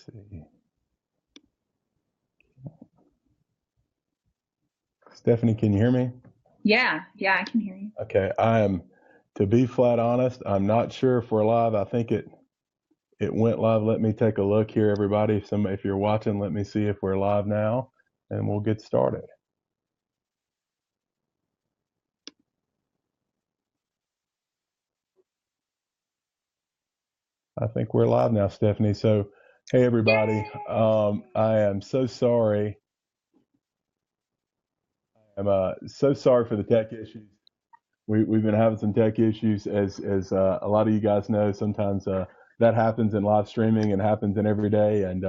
See. Stephanie, can you hear me? Yeah, I can hear you. Okay, to be flat honest, I'm not sure if we're live. I think it went live. Let me take a look here, everybody. If you're watching, let me see if we're live now, and we'll get started. I think we're live now, Stephanie. So, hey, everybody. I am so sorry. I'm so sorry for the tech issues. We've been having some tech issues, as a lot of you guys know. Sometimes that happens in live streaming and happens in every day. And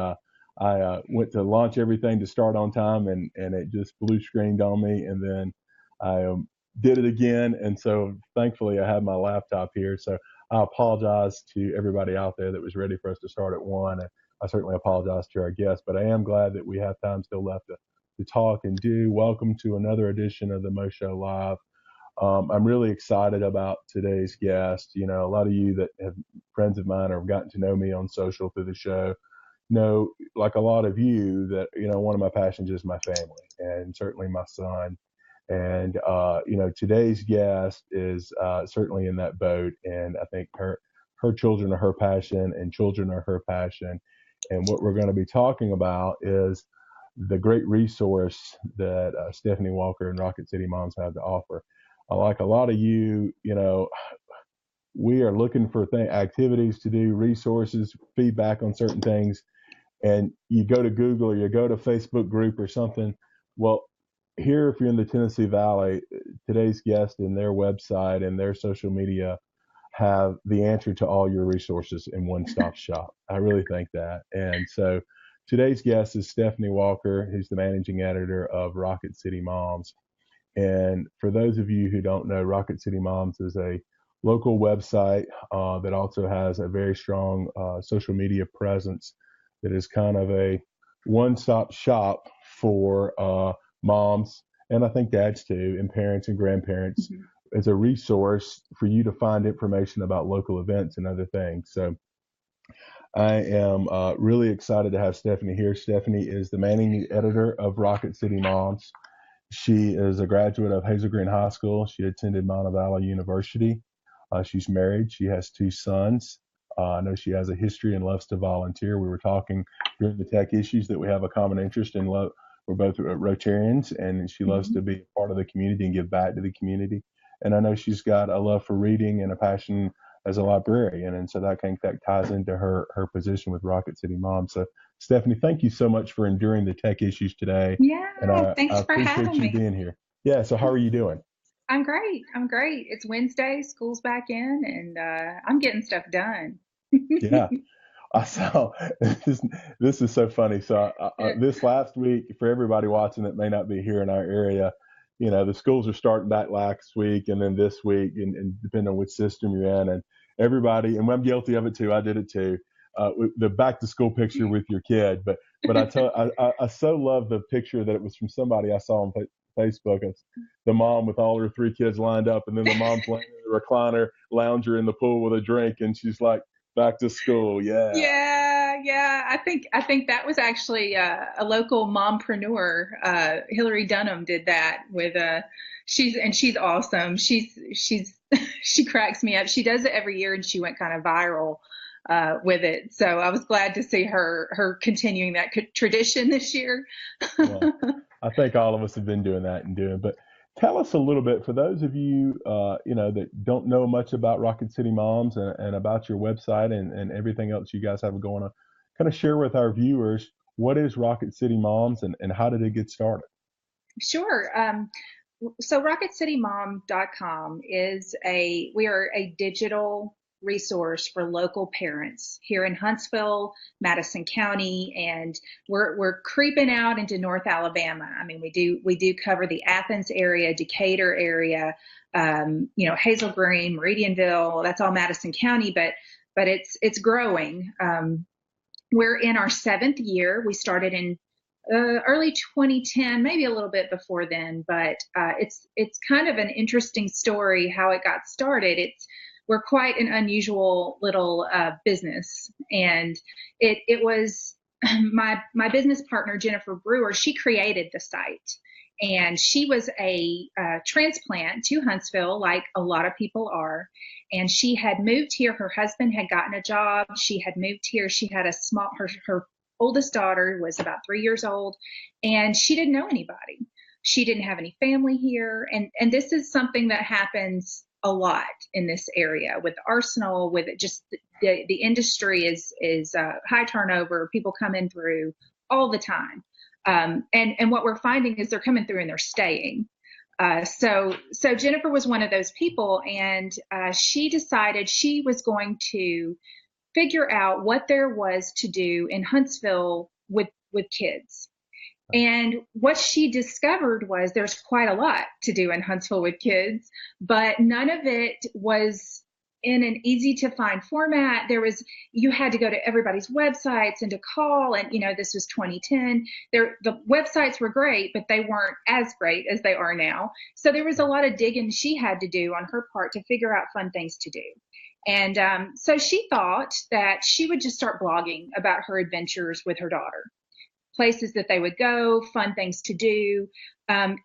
I went to launch everything to start on time, and it just blue screened on me. And then I did it again. And so thankfully, I had my laptop here. So I apologize to everybody out there that was ready for us to start at 1. And I certainly apologize to our guests, but I am glad that we have time still left to talk and do. Welcome to another edition of the Mo Show Live. I'm really excited about today's guest. You know, a lot of you that have friends of mine or have gotten to know me on social through the show know, like a lot of you, that, you know, one of my passions is my family and certainly my son. And, today's guest is certainly in that boat. And I think her children are her passion and children are her passion. And what we're going to be talking about is the great resource that Stephenie Walker and Rocket City Moms have to offer. Like a lot of you, we are looking for activities to do, resources, feedback on certain things, and you go to Google or you go to Facebook group or something. Well, here, if you're in the Tennessee Valley, today's guest and their website and their social media have the answer to all your resources in one-stop shop. I really think that. And so today's guest is Stephenie Walker, who's the managing editor of Rocket City Moms. And for those of you who don't know, Rocket City Moms is a local website that also has a very strong social media presence that is kind of a one-stop shop for moms, and I think dads too, and parents and grandparents, as a resource for you to find information about local events and other things. So I am really excited to have Stephenie here. Stephenie is the managing editor of Rocket City Moms. She is a graduate of Hazel Green High School. She attended Montevallo University. She's married. She has 2 sons. I know she has a history and loves to volunteer. We were talking during the tech issues that we have a common interest in love. We're both Rotarians, and she loves to be part of the community and give back to the community. And I know she's got a love for reading and a passion as a librarian, and so that ties into her position with Rocket City Mom. So, Stephenie, thank you so much for enduring the tech issues today. Yeah, And I thanks for appreciate having you me. being here. Yeah, so how are you doing? I'm great. It's Wednesday, school's back in, and I'm getting stuff done. Yeah, I saw this is so funny. So this last week, for everybody watching that may not be here in our area, the schools are starting back last week and then this week, and depending on which system you're in, and everybody, and I'm guilty of it too. I did it too. The back to school picture with your kid, but I so love the picture that it was from somebody I saw on Facebook. It's the mom with all her 3 kids lined up, and then the mom's laying in the recliner lounger in the pool with a drink, and she's like, back to school. Yeah. Yeah. I think that was actually a local mompreneur. Hillary Dunham did that with she's awesome. She's she cracks me up. She does it every year, and she went kind of viral with it. So I was glad to see her continuing that tradition this year. Well, I think all of us have been doing that but tell us a little bit, for those of you, that don't know much about Rocket City Moms and about your website and everything else you guys have going on. Kind of share with our viewers, what is Rocket City Moms and how did it get started? Sure. So RocketCityMom.com we are a digital resource for local parents here in Huntsville, Madison County, and we're creeping out into North Alabama. I mean, we do cover the Athens area, Decatur area, Hazel Green, Meridianville. That's all Madison County, but it's growing. We're in our 7th year. We started in early 2010, maybe a little bit before then, but it's kind of an interesting story how it got started. We're quite an unusual little business, and it was my business partner, Jennifer Brewer, she created the site. And she was a transplant to Huntsville, like a lot of people are. And she had moved here. Her husband had gotten a job. She had moved here. She had her oldest daughter was about 3 years old, and she didn't know anybody. She didn't have any family here. And this is something that happens a lot in this area with the arsenal, with it, just the industry is high turnover. People coming through all the time. And what we're finding is they're coming through and they're staying. So Jennifer was one of those people, and she decided she was going to figure out what there was to do in Huntsville with kids. And what she discovered was there's quite a lot to do in Huntsville with kids, but none of it was in an easy to find format. You had to go to everybody's websites and to call, and this was 2010. The websites were great, but they weren't as great as they are now. So there was a lot of digging she had to do on her part to figure out fun things to do. And so she thought that she would just start blogging about her adventures with her daughter, places that they would go, fun things to do. And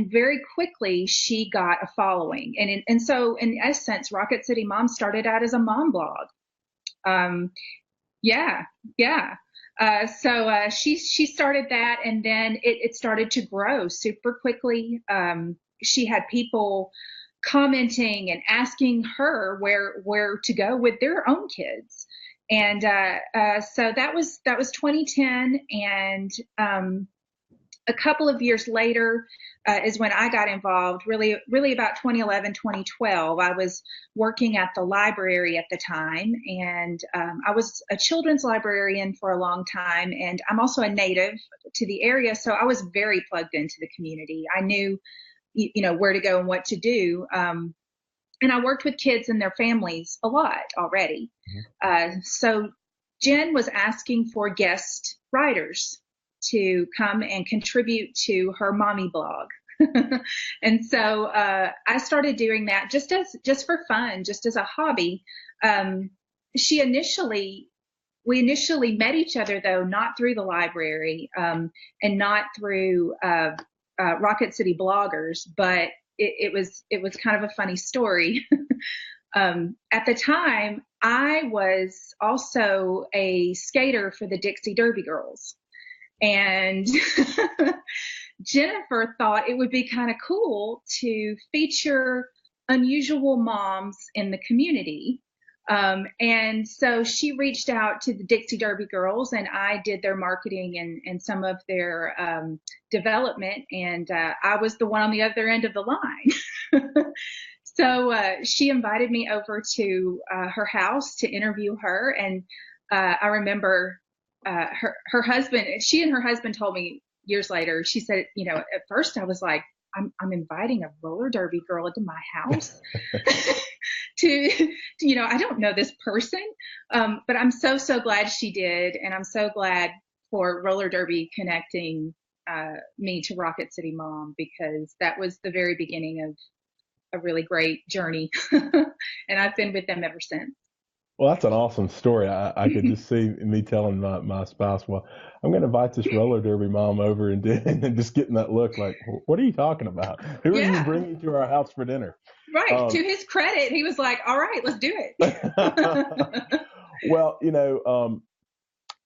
very quickly she got a following. And so in essence, Rocket City Mom started out as a mom blog. Yeah. So she started that, and then it started to grow super quickly. She had people commenting and asking her where to go with their own kids. And so that was 2010, and a couple of years later is when I got involved. Really about 2011, 2012. I was working at the library at the time, and I was a children's librarian for a long time, and I'm also a native to the area, so I was very plugged into the community. I knew, where to go and what to do. And I worked with kids and their families a lot already. So Jen was asking for guest writers to come and contribute to her mommy blog. And so I started doing that just for fun, just as a hobby. We initially met each other, though, not through the library and not through Rocket City bloggers, but it was kind of a funny story. At the time, I was also a skater for the Dixie Derby Girls. And Jennifer thought it would be kind of cool to feature unusual moms in the community. And so she reached out to the Dixie Derby Girls, and I did their marketing and some of their development. And I was the one on the other end of the line. So she invited me over to her house to interview her. And I remember her husband, she and her husband told me years later, she said, at first I was like, I'm inviting a roller derby girl into my house to, I don't know this person. But I'm so glad she did. And I'm so glad for roller derby connecting me to Rocket City Mom, because that was the very beginning of a really great journey. And I've been with them ever since. Well, that's an awesome story. I could just see me telling my spouse, well, I'm going to invite this roller derby mom over, and just getting that look like, what are you talking about? Who are you bringing to our house for dinner? Right. To his credit, he was like, all right, let's do it. Well,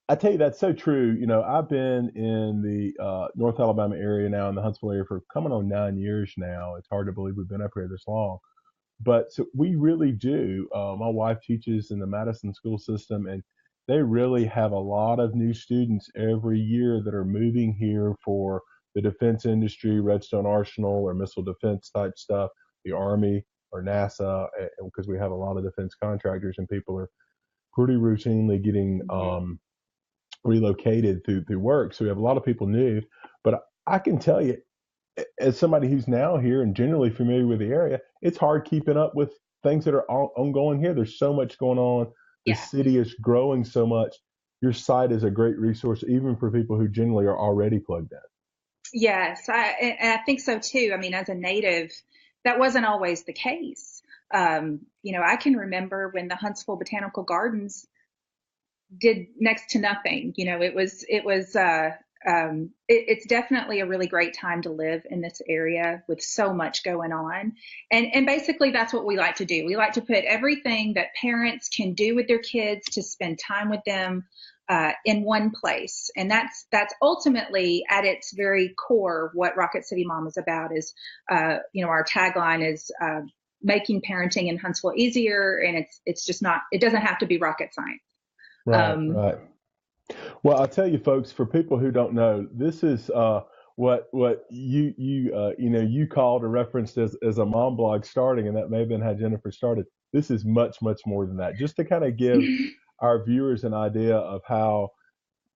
I tell you, that's so true. I've been in the North Alabama area now, in the Huntsville area, for coming on 9 years now. It's hard to believe we've been up here this long. But so we really do. My wife teaches in the Madison school system, and they really have a lot of new students every year that are moving here for the defense industry, Redstone Arsenal or missile defense type stuff, the Army or NASA, because we have a lot of defense contractors, and people are pretty routinely getting relocated through work. So we have a lot of people new. But I can tell you, as somebody who's now here and generally familiar with the area, it's hard keeping up with things that are ongoing here. There's so much going on. The city is growing so much. Your site is a great resource, even for people who generally are already plugged in. Yes, I think so too. I mean, as a native, that wasn't always the case. I can remember when the Huntsville Botanical Gardens did next to nothing. It's definitely a really great time to live in this area with so much going on. And basically that's what we like to do. We like to put everything that parents can do with their kids to spend time with them in one place. And that's ultimately at its very core what Rocket City Mom is about is, our tagline is, making parenting in Huntsville easier. And it's just not, it doesn't have to be rocket science. Right, right. Well, I'll tell you, folks. For people who don't know, this is what you called or referenced as a mom blog starting, and that may have been how Jennifer started. This is much more than that. Just to kind of give our viewers an idea of how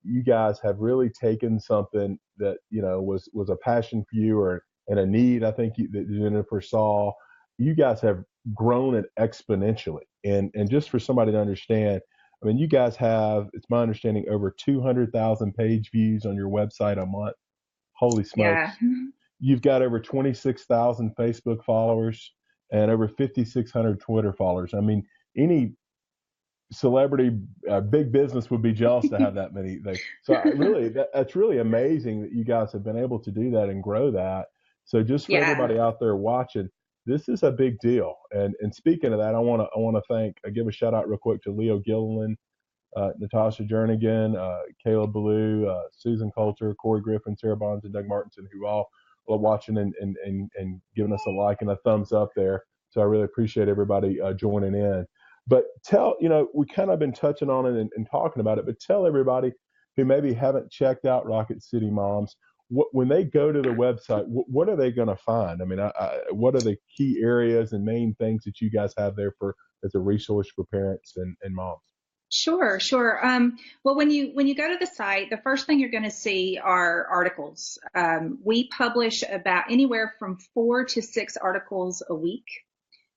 you guys have really taken something that was a passion for you or and a need I think that Jennifer saw. You guys have grown it exponentially, and just for somebody to understand. I mean, you guys have, it's my understanding, over 200,000 page views on your website a month. Holy Yeah. smokes. You've got over 26,000 Facebook followers and over 5,600 Twitter followers. I mean, any celebrity, big business would be jealous to have that many things. So that's really amazing that you guys have been able to do that and grow that. So just for Yeah. everybody out there watching, this is a big deal. And speaking of that, I give a shout out real quick to Leo Gilliland, Natasha Jernigan, Caleb Ballou, Susan Coulter, Corey Griffin, Sarah Bonds, and Doug Martinson, who all are watching and giving us a like and a thumbs up there. So I really appreciate everybody joining in. But we kind of been touching on it and talking about it, but tell everybody who maybe haven't checked out Rocket City Moms, when they go to the website, what are they going to find? I mean, what are the key areas and main things that you guys have there as a resource for parents and moms? Sure, sure. Well, when you go to the site, the first thing you're going to see are articles. We publish about anywhere from 4 to 6 articles a week,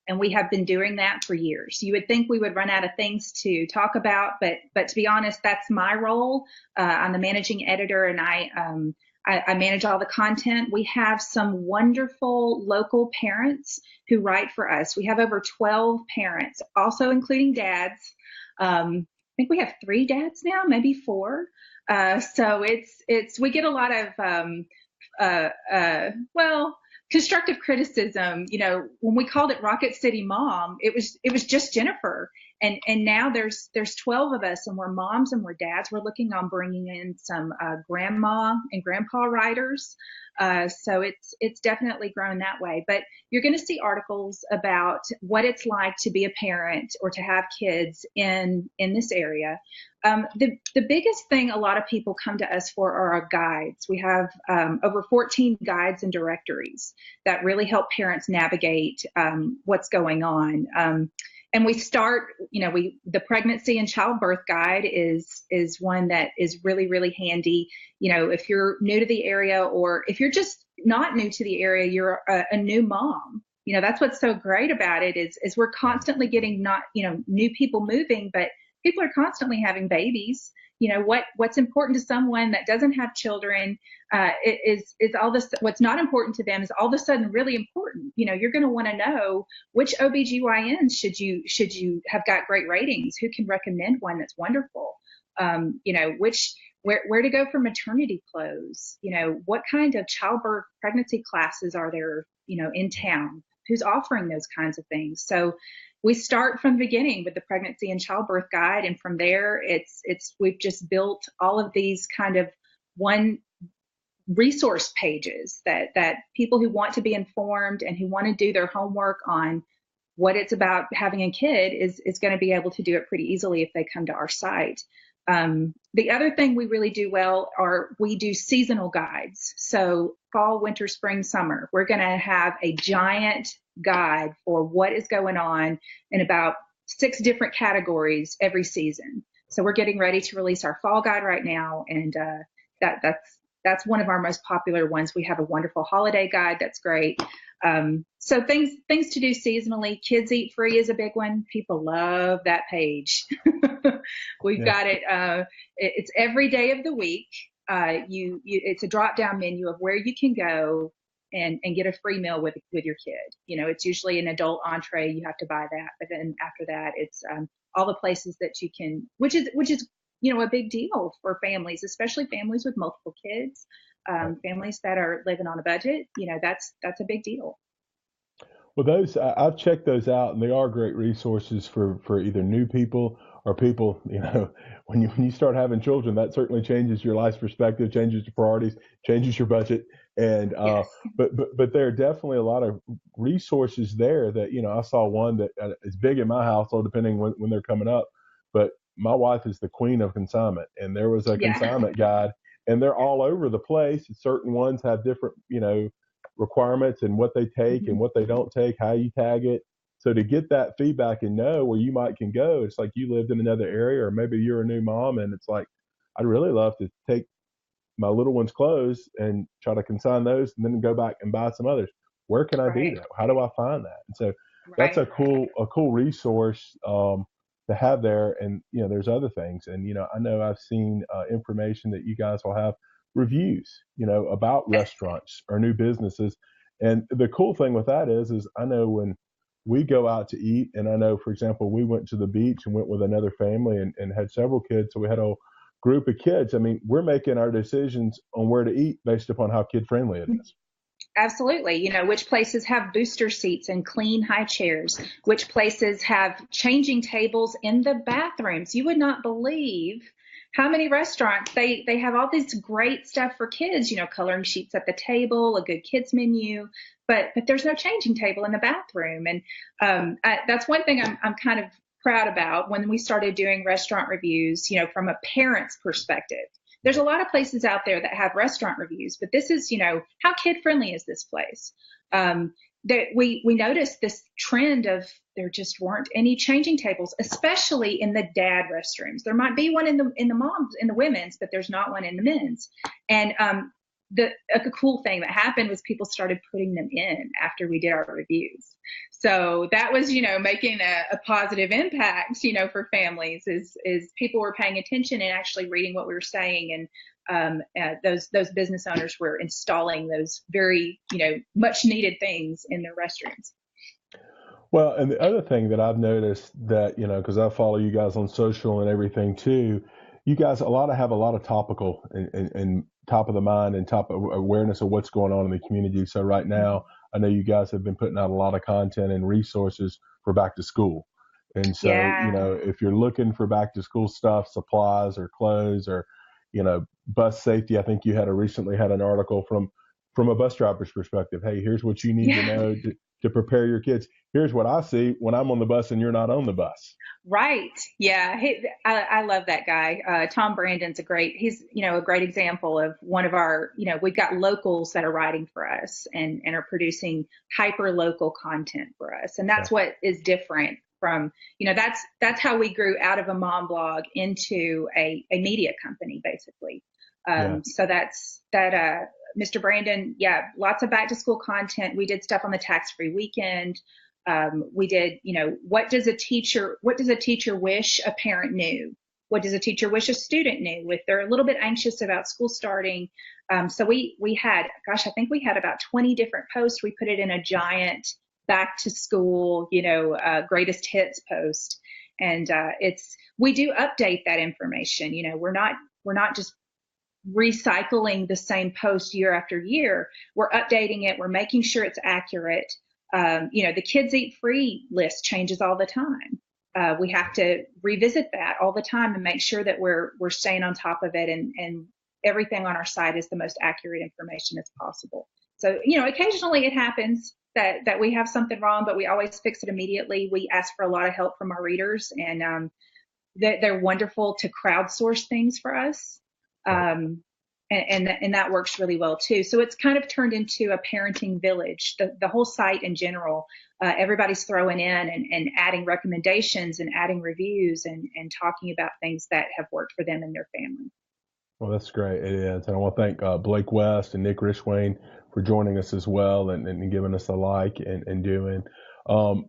and we have been doing that for years. You would think we would run out of things to talk about, but to be honest, that's my role. I'm the managing editor, and I manage all the content. We have some wonderful local parents who write for us. We have over 12 parents, also including dads. I think we have 3 dads now, maybe 4. So we get a lot of, constructive criticism. When we called it Rocket City Mom, it was just Jennifer. And now there's 12 of us, and we're moms and we're dads. We're looking on bringing in some grandma and grandpa writers. So it's definitely grown that way. But you're going to see articles about what it's like to be a parent or to have kids in this area. The biggest thing a lot of people come to us for are our guides. We have over 14 guides and directories that really help parents navigate what's going on. And we start, the pregnancy and childbirth guide is one that is really, really handy. If you're new to the area, or if you're just not new to the area, you're a new mom. That's what's so great about it is we're constantly getting new people moving, but people are constantly having babies. What's important to someone that doesn't have children is all this. What's not important to them is all of a sudden really important. You're going to want to know which OBGYNs should you have got great ratings, who can recommend one that's wonderful. Where to go for maternity clothes, what kind of childbirth pregnancy classes are there, in town, who's offering those kinds of things. So we start from the beginning with the pregnancy and childbirth guide. And from there, we've just built all of these kind of one resource pages that people who want to be informed and who want to do their homework on what it's about having a kid is going to be able to do it pretty easily if they come to our site. The other thing we really do well we do seasonal guides. So fall, winter, spring, summer, we're going to have a giant guide for what is going on in about 6 different categories every season. So we're getting ready to release our fall guide right now. And, that's one of our most popular ones. We have a wonderful holiday guide. That's great. So things to do seasonally. Kids Eat Free is a big one. People love that page. We've got it. It's every day of the week. It's a drop down menu of where you can go and get a free meal with your kid. It's usually an adult entree. You have to buy that. But then after that, it's all the places that you can, which is a big deal for families, especially families with multiple kids, families that are living on a budget. That's a big deal. Well, I've checked those out, and they are great resources for either new people or people. When you start having children, that certainly changes your life's perspective, changes your priorities, changes your budget, and Yes. but there are definitely a lot of resources there that I saw one that is big in my household, depending when they're coming up. But my wife is the queen of consignment, and there was a Yeah. consignment guide, and they're all over the place. Certain ones have different, requirements and what they take and Mhm. what they don't take, how you tag it. So to get that feedback and know where you might can go, it's like you lived in another area or maybe you're a new mom and it's like, I'd really love to take my little one's clothes and try to consign those and then go back and buy some others. Where can I do Right. that? How do I find that? And so that's Right. a cool resource to have there. And there's other things. And I know I've seen information that you guys will have reviews, about Yes. restaurants or new businesses. And the cool thing with that is I know when we go out to eat, and I know, for example, we went to the beach and went with another family and had several kids, so we had a group of kids. I mean, we're making our decisions on where to eat based upon how kid friendly it is. Absolutely. Which places have booster seats and clean high chairs, which places have changing tables in the bathrooms. You would not believe how many restaurants they have all this great stuff for kids, coloring sheets at the table, a good kids menu, but there's no changing table in the bathroom. And that's one thing I'm kind of proud about when we started doing restaurant reviews, from a parent's perspective. There's a lot of places out there that have restaurant reviews, but this is, how kid friendly is this place? That we noticed this trend of there just weren't any changing tables, especially in the dad restrooms. There might be one in the moms in the women's, but there's not one in the men's. And a cool thing that happened was people started putting them in after we did our reviews. So that was, making a positive impact, for families is people were paying attention and actually reading what we were saying. And those business owners were installing those very, much needed things in their restrooms. Well, and the other thing that I've noticed that, because I follow you guys on social and everything too, you guys have a lot of topical and top of the mind and top of awareness of what's going on in the community. So right now, I know you guys have been putting out a lot of content and resources for back to school. And so, Yeah. if you're looking for back to school stuff, supplies or clothes or, bus safety, I think you recently had an article from a bus driver's perspective. Hey, here's what you need to Yeah. know to prepare your kids. Here's what I see when I'm on the bus and you're not on the bus. Right. Yeah. I love that guy. Tom Brandon's he's, a great example of one of our, we've got locals that are writing for us and are producing hyper local content for us. And Yeah. that's what is different from, that's how we grew out of a mom blog into a media company, basically. Yeah. So that's that, Mr. Brandon, yeah, lots of back to school content. We did stuff on the tax-free weekend. We did, what does a teacher wish a parent knew? What does a teacher wish a student knew if they're a little bit anxious about school starting? So we had, gosh, I think we had about 20 different posts. We put it in a giant back to school, greatest hits post. And we do update that information. We're not just recycling the same post year after year. We're updating it. We're making sure it's accurate. The Kids Eat Free list changes all the time. We have to revisit that all the time and make sure that we're staying on top of it and everything on our site is the most accurate information as possible. So, occasionally it happens that we have something wrong, but we always fix it immediately. We ask for a lot of help from our readers, and they're wonderful to crowdsource things for us. Right. And that works really well too. So it's kind of turned into a parenting village. The whole site in general, everybody's throwing in and adding recommendations and adding reviews and talking about things that have worked for them and their family. Well, that's great. It is. And I want to thank Blake West and Nick Rishwain for joining us as well and giving us a like and doing.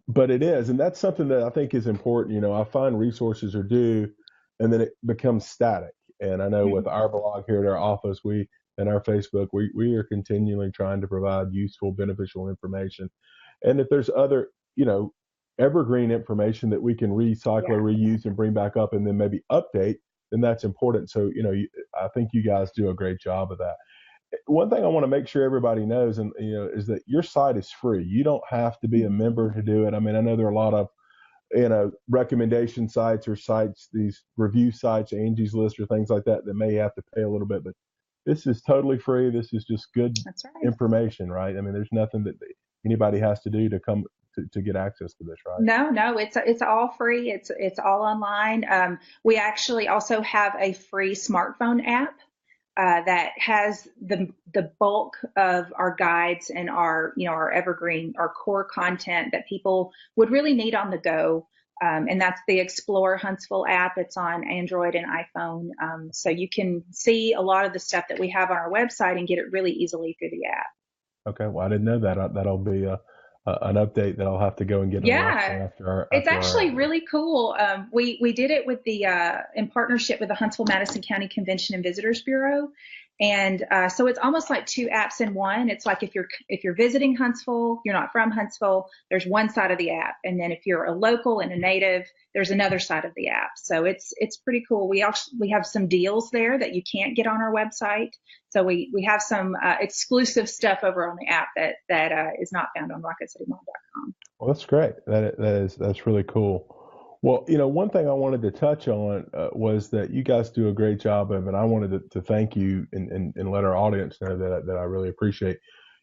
But it is. And that's something that I think is important. I find resources are due and then it becomes static. And I know with our blog here at our office, and our Facebook, we are continually trying to provide useful, beneficial information. And if there's other, evergreen information that we can recycle Yeah. or reuse and bring back up and then maybe update, then that's important. So, I think you guys do a great job of that. One thing I want to make sure everybody knows, and is that your site is free. You don't have to be a member to do it. I mean, I know there are a lot of recommendation sites or sites, these review sites, Angie's List or things like that may have to pay a little bit, but this is totally free. This is just good That's right. information, right? I mean, there's nothing that anybody has to do to come to get access to this, right? No, it's all free. It's all online. We actually also have a free smartphone app that has the bulk of our guides and our evergreen, our core content that people would really need on the go. And that's the Explore Huntsville app. It's on Android and iPhone. So you can see a lot of the stuff that we have on our website and get it really easily through the app. Okay, well, I didn't know that. That'll be an update that I'll have to go and get. Yeah, it's actually really cool. We did it with in partnership with the Huntsville Madison County Convention and Visitors Bureau, and so it's almost like two apps in one. It's like if you're visiting Huntsville, you're not from Huntsville, there's one side of the app, and then if you're a local and a native, there's another side of the app. So it's pretty cool. We have some deals there that you can't get on our website. So we have some exclusive stuff over on the app that is not found on RocketCityMom.com. Well, that's great. That's really cool. Well, one thing I wanted to touch on was that you guys do a great job of, and I wanted to thank you and let our audience know that I really appreciate.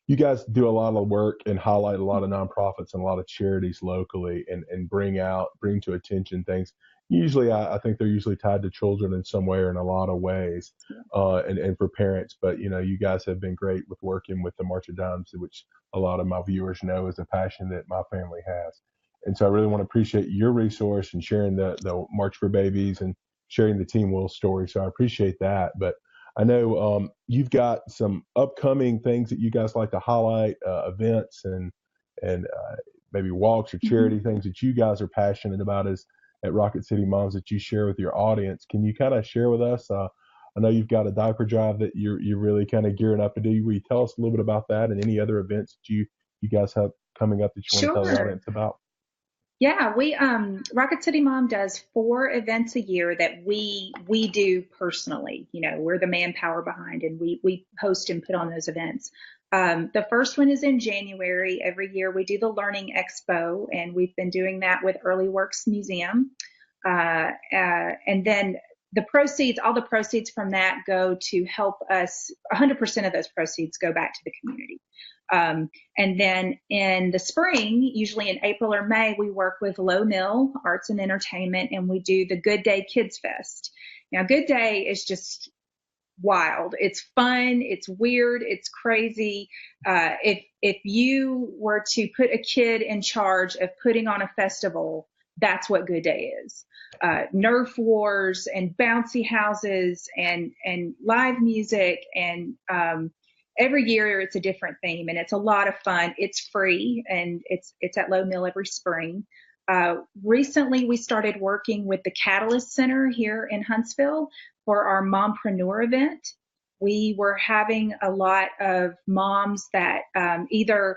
You guys do a lot of work and highlight a lot of nonprofits and a lot of charities locally and bring to attention things. Usually, I think they're usually tied to children in some way or in a lot of ways, and for parents. But, you guys have been great with working with the March of Dimes, which a lot of my viewers know is a passion that my family has. And so I really want to appreciate your resource and sharing the March for Babies and sharing the Team Will story. So I appreciate that. But I know you've got some upcoming things that you guys like to highlight, events and maybe walks or charity things that you guys are passionate about at Rocket City Moms that you share with your audience. Can you kind of share with us? I know you've got a diaper drive that you're really kind of gearing up to do. Will you tell us a little bit about that and any other events that you guys have coming up that you want to tell the audience about? Yeah, we Rocket City Mom does 4 events a year that we do personally. We're the manpower behind, and we host and put on those events. The first one is in January. Every year we do the Learning Expo, and we've been doing that with Early Works Museum. And then all the proceeds from that go to help us. 100% of those proceeds go back to the community. And then in the spring, usually in April or May, we work with Low Mill Arts and Entertainment, and we do the Good Day Kids Fest. Now, Good Day is just wild. It's fun. It's weird. It's crazy. If you were to put a kid in charge of putting on a festival, that's what Good Day is. Nerf wars and bouncy houses and live music and every year it's a different theme, and it's a lot of fun. It's free, and it's at Low Mill every spring. Recently, we started working with the Catalyst Center here in Huntsville for our Mompreneur event. We were having a lot of moms that either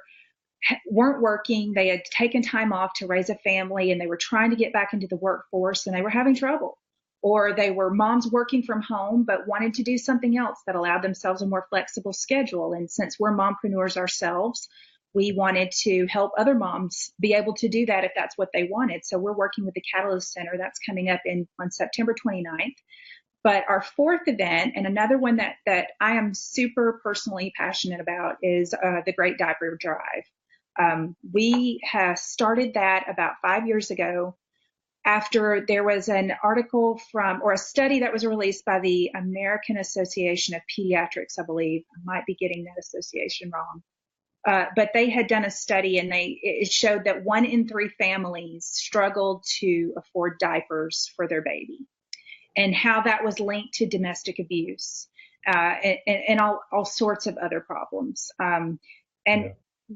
weren't working, they had taken time off to raise a family, and they were trying to get back into the workforce, and they were having trouble. Or they were moms working from home but wanted to do something else that allowed themselves a more flexible schedule. And since we're mompreneurs ourselves, we wanted to help other moms be able to do that if that's what they wanted. So we're working with the Catalyst Center. That's coming up on September 29th. But our 4th event, and another one that I am super personally passionate about, is the Great Diaper Drive. We have started that about 5 years ago, after there was an article or a study that was released by the American Association of Pediatrics, I believe. I might be getting that association wrong. But they had done a study, and it showed that 1 in 3 families struggled to afford diapers for their baby, and how that was linked to domestic abuse and all sorts of other problems.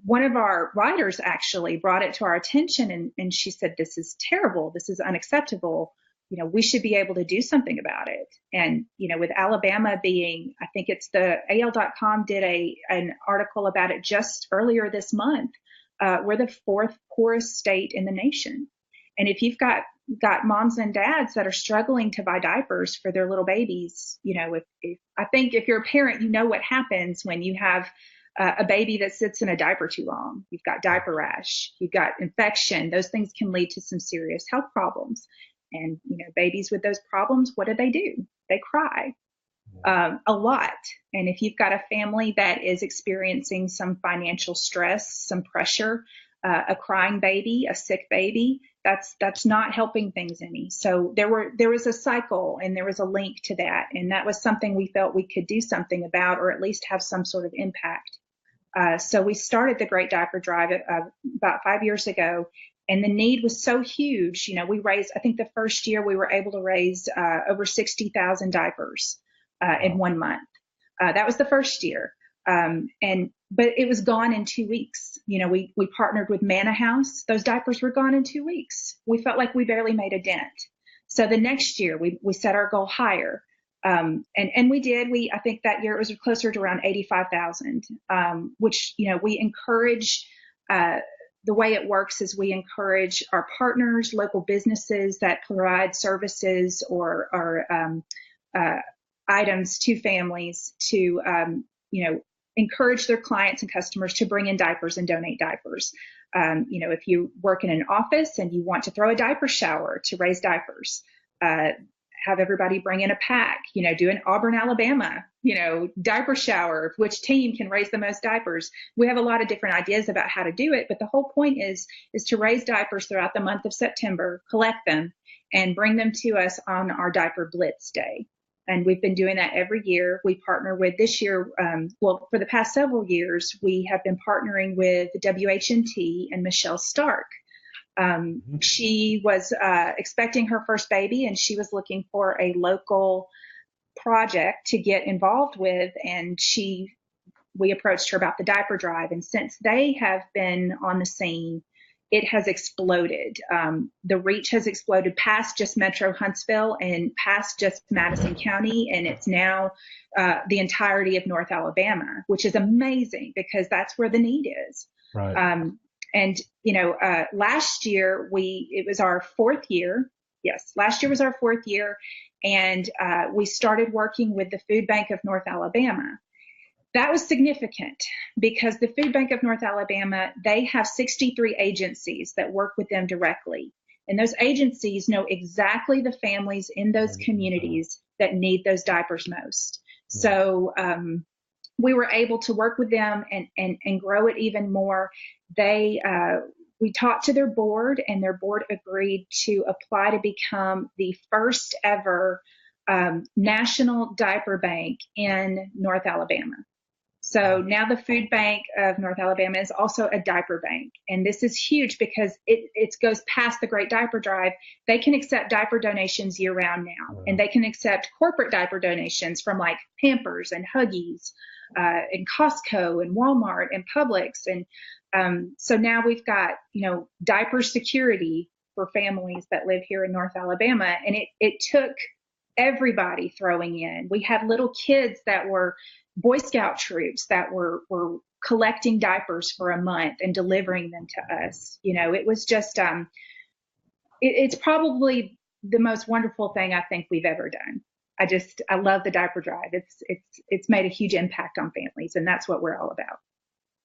One of our writers actually brought it to our attention, and she said, "This is terrible. This is unacceptable. We should be able to do something about it." And, with Alabama being, I think it's the AL.com did an article about it just earlier this month. We're the 4th poorest state in the nation. And if you've got moms and dads that are struggling to buy diapers for their little babies, if I think if you're a parent, you know what happens when you have a baby that sits in a diaper too long. You've got diaper rash, you've got infection. Those things can lead to some serious health problems. And, babies with those problems, what do? They cry a lot. And if you've got a family that is experiencing some financial stress, some pressure, a crying baby, a sick baby, that's not helping things any. So there was a cycle and there was a link to that. And that was something we felt we could do something about, or at least have some sort of impact. So we started the Great Diaper Drive about 5 years ago. And the need was so huge. We raised, I think the first year we were able to raise over 60,000 diapers in 1 month. That was the first year. But it was gone in 2 weeks. We partnered with Manna House. Those diapers were gone in 2 weeks. We felt like we barely made a dent. So the next year we set our goal higher. And we did. I think that year it was closer to around 85,000, which, we encourage, the way it works is we encourage our partners, local businesses that provide services or items to families to, encourage their clients and customers to bring in diapers and donate diapers. If you work in an office and you want to throw a diaper shower to raise diapers, have everybody bring in a pack, do an Auburn, Alabama, diaper shower, which team can raise the most diapers. We have a lot of different ideas about how to do it, but the whole point is to raise diapers throughout the month of September, collect them, and bring them to us on our Diaper Blitz Day. And we've been doing that every year. We partner with this year, for the past several years, we have been partnering with WHNT and Michelle Stark. She was expecting her first baby, and she was looking for a local project to get involved with, and we approached her about the diaper drive. And since they have been on the scene, it has exploded. The reach has exploded past just Metro Huntsville and past just Madison County, and it's now the entirety of North Alabama, which is amazing because that's where the need is. Right. Last year it was our fourth year. Yes, last year was our fourth year, and we started working with the Food Bank of North Alabama. That was significant because the Food Bank of North Alabama, they have 63 agencies that work with them directly. And those agencies know exactly the families in those communities that need those diapers most. So we were able to work with them and grow it even more. We talked to their board, and their board agreed to apply to become the first ever national diaper bank in North Alabama. So now the Food Bank of North Alabama is also a diaper bank. And this is huge because it goes past the Great Diaper Drive. They can accept diaper donations year round now. And they can accept corporate diaper donations from like Pampers and Huggies and Costco and Walmart and Publix. And so now we've got, diaper security for families that live here in North Alabama. And it took everybody throwing in. We had little kids that were Boy Scout troops that were collecting diapers for a month and delivering them to us. It was just, it's probably the most wonderful thing I think we've ever done. I love the diaper drive. It's made a huge impact on families, and that's what we're all about.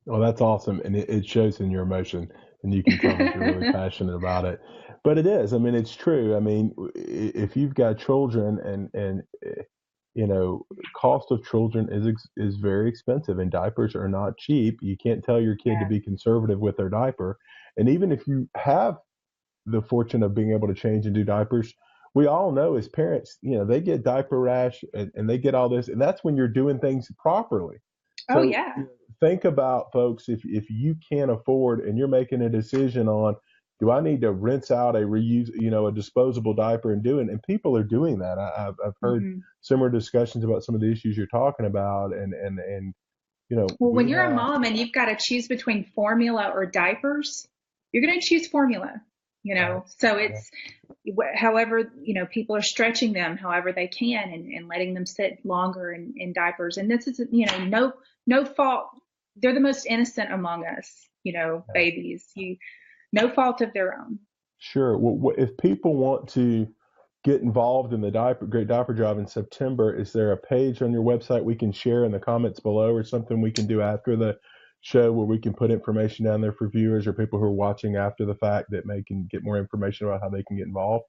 Well, that's awesome. And it shows in your emotion, and you can tell that you're really passionate about it. But it is, it's true. If you've got children and cost of children is very expensive, and diapers are not cheap. You can't tell your kid to be conservative with their diaper. And even if you have the fortune of being able to change and do diapers, we all know as parents, they get diaper rash and they get all this, and that's when you're doing things properly. So, think about, folks, if you can't afford and you're making a decision on, do I need to rinse out a disposable diaper and do it? And people are doing that. I've heard similar discussions about some of the issues you're talking about. And well, when you're a mom and you've got to choose between formula or diapers, you're going to choose formula, so it's however, people are stretching them however they can and letting them sit longer in diapers. And this is, no fault. They're the most innocent among us, babies. No fault of their own. Sure. Well, if people want to get involved in the Great Diaper Drive in September, is there a page on your website we can share in the comments below, or something we can do after the show where we can put information down there for viewers or people who are watching after the fact that may can get more information about how they can get involved?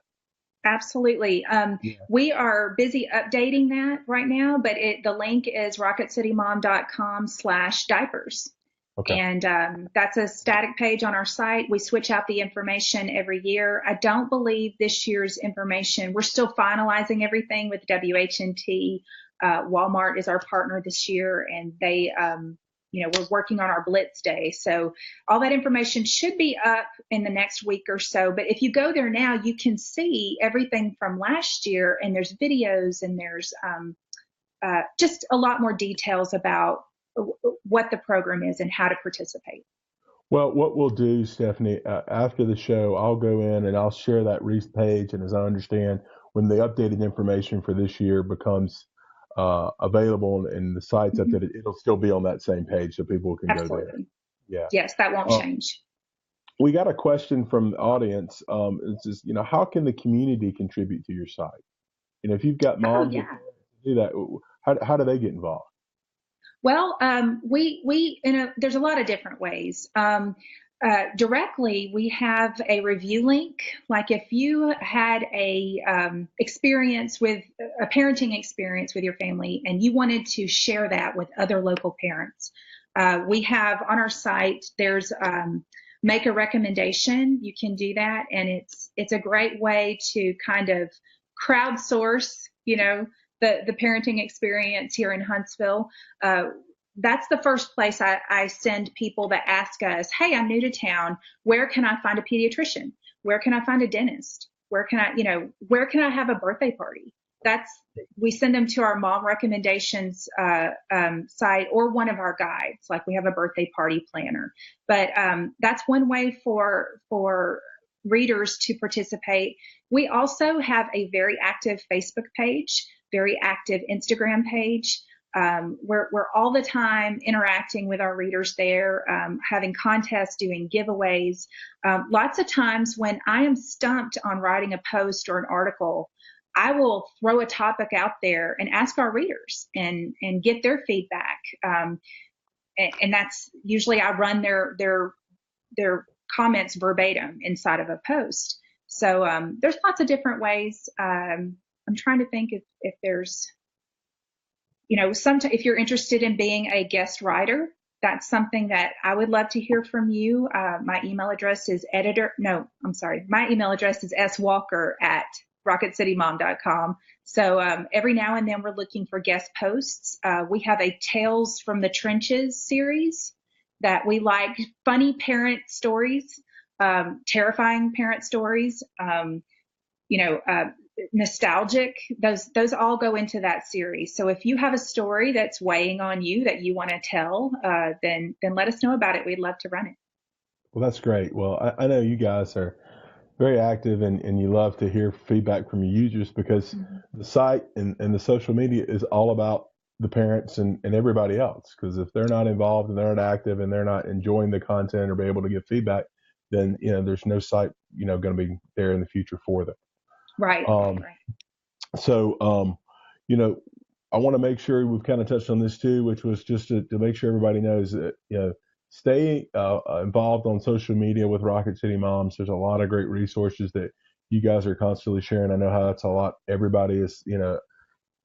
Absolutely. Yeah. We are busy updating that right now, but the link is rocketcitymom.com/diapers. Okay. And that's a static page on our site. We switch out the information every year. I don't believe this year's information, we're still finalizing everything with WH&T. Walmart is our partner this year, and they, we're working on our Blitz Day. So all that information should be up in the next week or so. But if you go there now, you can see everything from last year, and there's videos, and there's just a lot more details about what the program is and how to participate. Well, what we'll do, Stephenie, after the show, I'll go in and I'll share that Reese page. And as I understand, when the updated information for this year becomes available and the site's Mm-hmm. updated, it'll still be on that same page so people can go there. Absolutely. Yeah. Yes, that won't change. We got a question from the audience. It's just, how can the community contribute to your site? If you've got Oh, moms yeah. who do that, how do they get involved? Well, there's a lot of different ways. Directly, we have a review link. Like if you had a parenting experience with your family and you wanted to share that with other local parents, we have on our site, there's make a recommendation. You can do that, and it's a great way to kind of crowdsource, the parenting experience here in Huntsville. That's the first place I send people that ask us, hey, I'm new to town. Where can I find a pediatrician? Where can I find a dentist? Where can I have a birthday party? We send them to our mom recommendations site or one of our guides. Like we have a birthday party planner, but that's one way for readers to participate. We also have a very active Facebook page, very active Instagram page. We're all the time interacting with our readers there, having contests, doing giveaways. Lots of times when I am stumped on writing a post or an article, I will throw a topic out there and ask our readers and get their feedback. And that's usually I run their comments verbatim inside of a post. So there's lots of different ways. I'm trying to think if there's, if you're interested in being a guest writer, that's something that I would love to hear from you. My email address is my email address is swalker@rocketcitymom.com. So every now and then we're looking for guest posts. We have a Tales from the Trenches series that we like, funny parent stories, terrifying parent stories, nostalgic. Those all go into that series. So if you have a story that's weighing on you that you want to tell, then let us know about it. We'd love to run it. Well, that's great. Well, I know you guys are very active and you love to hear feedback from your users because the site and the social media is all about the parents and everybody else. Because if they're not involved and they're not active and they're not enjoying the content or be able to give feedback, then there's no site going to be there in the future for them. Right. So I want to make sure we've kind of touched on this too, which was just to make sure everybody knows that stay involved on social media with Rocket City Moms. There's a lot of great resources that you guys are constantly sharing. I know how that's a lot. Everybody is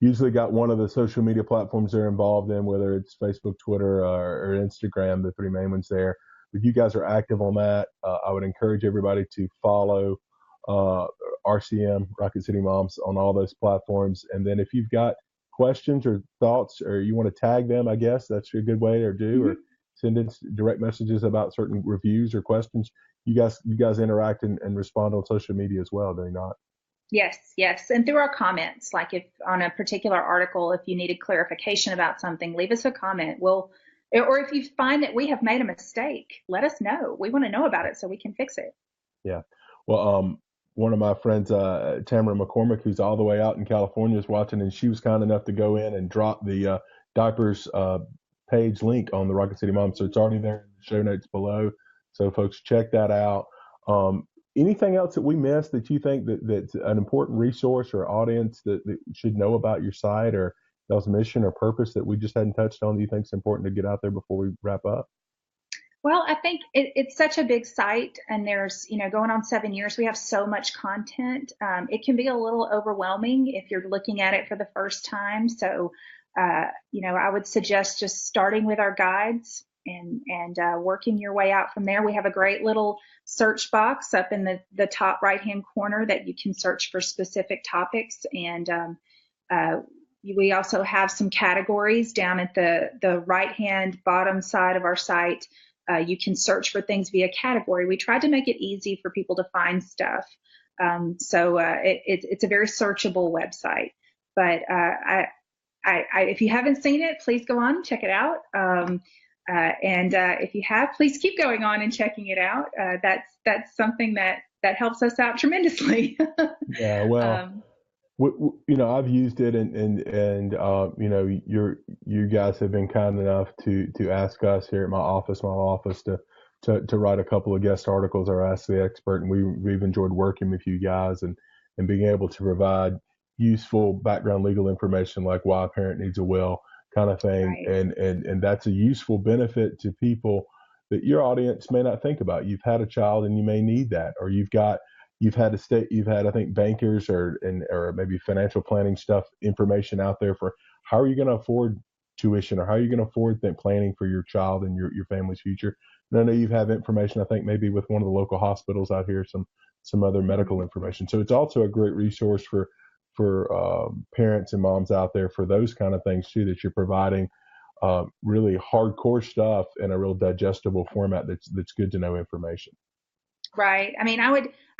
usually got one of the social media platforms they're involved in, whether it's Facebook, Twitter, or Instagram, the three main ones there. But you guys are active on that. I would encourage everybody to follow RCM, Rocket City Moms, on all those platforms. And then if you've got questions or thoughts or you want to tag them, I guess that's a good way to do, or send in direct messages about certain reviews or questions. You guys interact and respond on social media as well, do you not? Yes. And through our comments, like if on a particular article, if you needed clarification about something, leave us a comment. Or if you find that we have made a mistake, let us know. We want to know about it so we can fix it. Yeah. Well, one of my friends, Tamara McCormick, who's all the way out in California, is watching, and she was kind enough to go in and drop the diapers page link on the Rocket City Mom. So it's already there in the show notes below. So folks, check that out. anything else that we missed that you think that's an important resource or audience that should know about your site or y'all's mission or purpose that we just hadn't touched on that you think is important to get out there before we wrap up? Well, I think it's such a big site, and there's, going on 7 years, we have so much content. It can be a little overwhelming if you're looking at it for the first time. So, I would suggest just starting with our guides and working your way out from there. We have a great little search box up in the top right-hand corner that you can search for specific topics. And we also have some categories down at the right-hand bottom side of our site. You can search for things via category. We tried to make it easy for people to find stuff. So it's a very searchable website. But if you haven't seen it, please go on and check it out. And if you have, please keep going on and checking it out. That's something that helps us out tremendously. Yeah, well, I've used it, and you guys have been kind enough to ask us here at my office to write a couple of guest articles or Ask the Expert, and we've enjoyed working with you guys and being able to provide useful background legal information like why a parent needs a will kind of thing, Right. and that's a useful benefit to people that your audience may not think about. You've had a child and you may need that, or you've had I think bankers or maybe financial planning stuff information out there for how are you going to afford tuition or how are you going to afford planning for your child and your family's future. And I know you have information, I think maybe with one of the local hospitals out here, some other medical information. So it's also a great resource for parents and moms out there for those kind of things too, that you're providing really hardcore stuff in a real digestible format that's good to know information. Right. I mean, I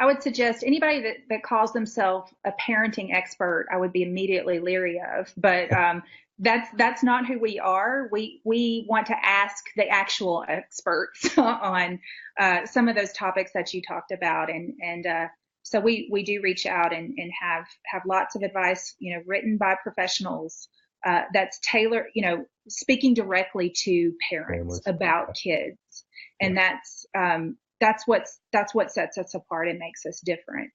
would suggest anybody that calls themselves a parenting expert, I would be immediately leery of. But that's not who we are. We want to ask the actual experts on some of those topics that you talked about, and so we do reach out and have lots of advice, written by professionals that's tailored, speaking directly to parents Families. about kids, and that's what sets us apart and makes us different.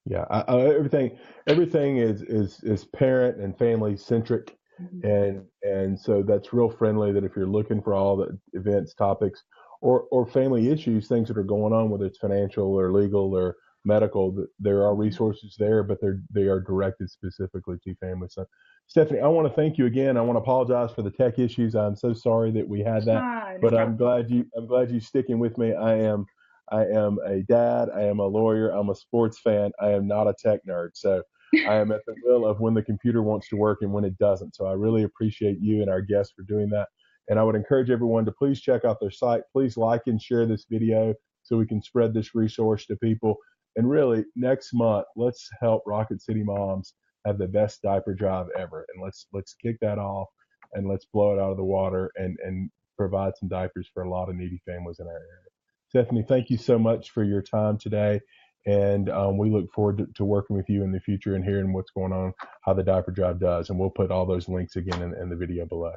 Yeah, everything is parent and family centric, and so that's real friendly. That if you're looking for all the events, topics, or family issues, things that are going on, whether it's financial or legal or medical, that there are resources there, but they are directed specifically to families. So, Stephenie, I want to thank you again. I want to apologize for the tech issues. I'm so sorry that we had that, No but I'm problem. glad you sticking with me. I am a dad. I am a lawyer. I'm a sports fan. I am not a tech nerd. So I am at the will of when the computer wants to work and when it doesn't. So I really appreciate you and our guests for doing that. And I would encourage everyone to please check out their site. Please like and share this video so we can spread this resource to people. And really, next month, let's help Rocket City moms have the best diaper drive ever. And let's kick that off and let's blow it out of the water and provide some diapers for a lot of needy families in our area. Stephenie, thank you so much for your time today. And we look forward to working with you in the future and hearing what's going on, how the diaper drive does. And we'll put all those links again in the video below.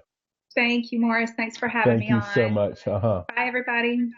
Thank you, Morris. Thanks for having Thank me you so on. much. Bye, everybody.